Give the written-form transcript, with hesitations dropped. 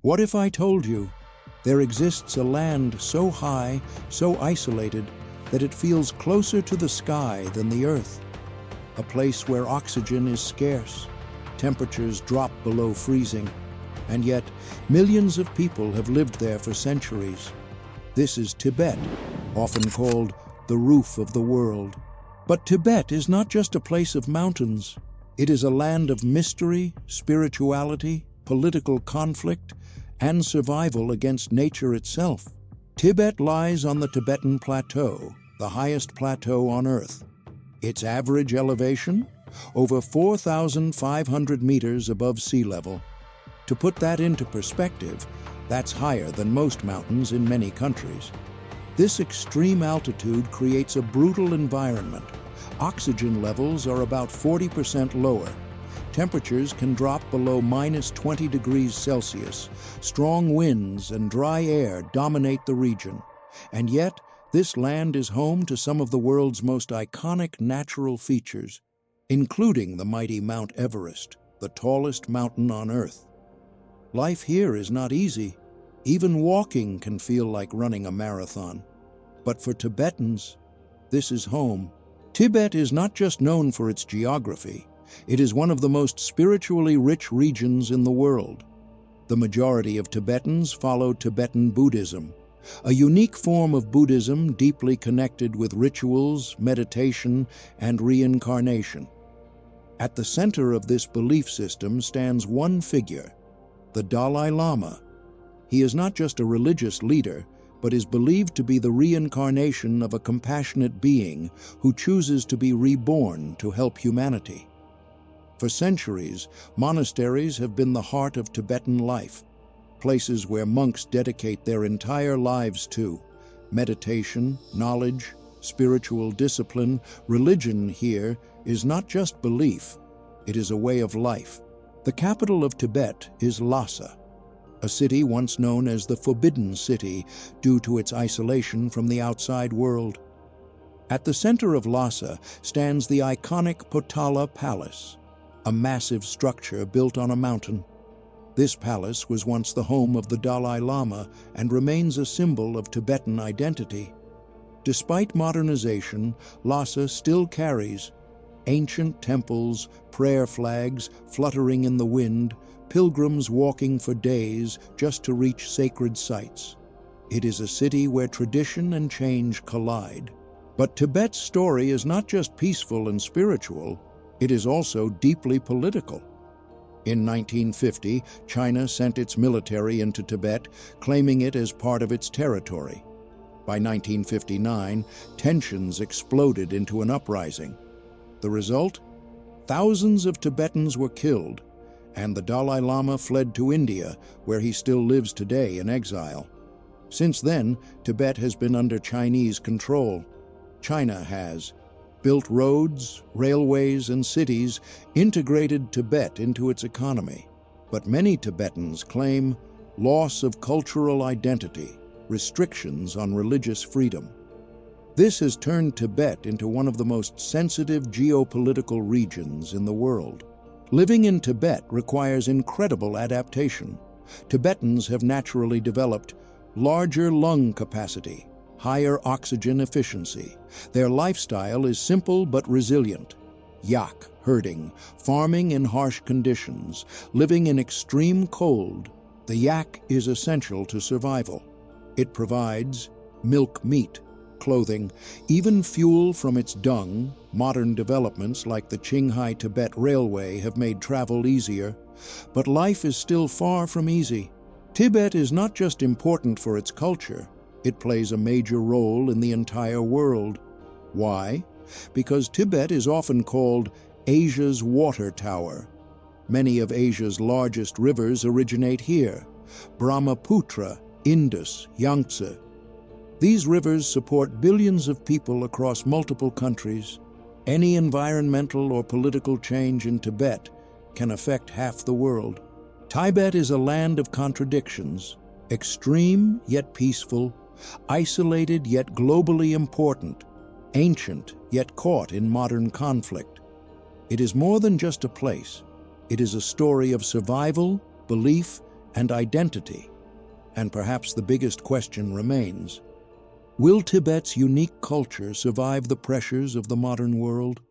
What if I told you there exists a land so high, so isolated, that it feels closer to the sky than the earth? A place where oxygen is scarce, temperatures drop below freezing, and yet millions of people have lived there for centuries. This is Tibet, often called the roof of the world. But Tibet is not just a place of mountains. It is a land of mystery, spirituality, political conflict, and survival against nature itself. Tibet lies on the Tibetan Plateau, the highest plateau on Earth. Its average elevation? Over 4,500 meters above sea level. To put that into perspective, that's higher than most mountains in many countries. This extreme altitude creates a brutal environment. Oxygen levels are about 40% lower. Temperatures can drop below -20 degrees Celsius. Strong winds and dry air dominate the region. And yet, this land is home to some of the world's most iconic natural features, including the mighty Mount Everest, the tallest mountain on Earth. Life here is not easy. Even walking can feel like running a marathon. But for Tibetans, this is home. Tibet is not just known for its geography. It is one of the most spiritually rich regions in the world. The majority of Tibetans follow Tibetan Buddhism, a unique form of Buddhism deeply connected with rituals, meditation, and reincarnation. At the center of this belief system stands one figure, the Dalai Lama. He is not just a religious leader, but is believed to be the reincarnation of a compassionate being who chooses to be reborn to help humanity. For centuries, monasteries have been the heart of Tibetan life, places where monks dedicate their entire lives to meditation, knowledge, spiritual discipline. Religion here is not just belief, it is a way of life. The capital of Tibet is Lhasa, a city once known as the Forbidden City due to its isolation from the outside world. At the center of Lhasa stands the iconic Potala Palace, a massive structure built on a mountain. This palace was once the home of the Dalai Lama and remains a symbol of Tibetan identity. Despite modernization, Lhasa still carries ancient temples, prayer flags fluttering in the wind, pilgrims walking for days just to reach sacred sites. It is a city where tradition and change collide. But Tibet's story is not just peaceful and spiritual, it is also deeply political. In 1950, China sent its military into Tibet, claiming it as part of its territory. By 1959, tensions exploded into an uprising. The result? Thousands of Tibetans were killed, and the Dalai Lama fled to India, where he still lives today in exile. Since then, Tibet has been under Chinese control. China has built roads, railways, and cities, integrated Tibet into its economy. But many Tibetans claim loss of cultural identity, restrictions on religious freedom. This has turned Tibet into one of the most sensitive geopolitical regions in the world. Living in Tibet requires incredible adaptation. Tibetans have naturally developed larger lung capacity, higher oxygen efficiency. Their lifestyle is simple but resilient. Yak herding, farming in harsh conditions, living in extreme cold. The yak is essential to survival. It provides milk, meat, clothing, even fuel from its dung. Modern developments like the Qinghai-Tibet Railway have made travel easier, but life is still far from easy. Tibet is not just important for its culture, it plays a major role in the entire world. Why? Because Tibet is often called Asia's water tower. Many of Asia's largest rivers originate here: Brahmaputra, Indus, Yangtze. These rivers support billions of people across multiple countries. Any environmental or political change in Tibet can affect half the world. Tibet is a land of contradictions, extreme yet peaceful, isolated yet globally important, ancient yet caught in modern conflict. It is more than just a place. It is a story of survival, belief, and identity. And perhaps the biggest question remains: will Tibet's unique culture survive the pressures of the modern world?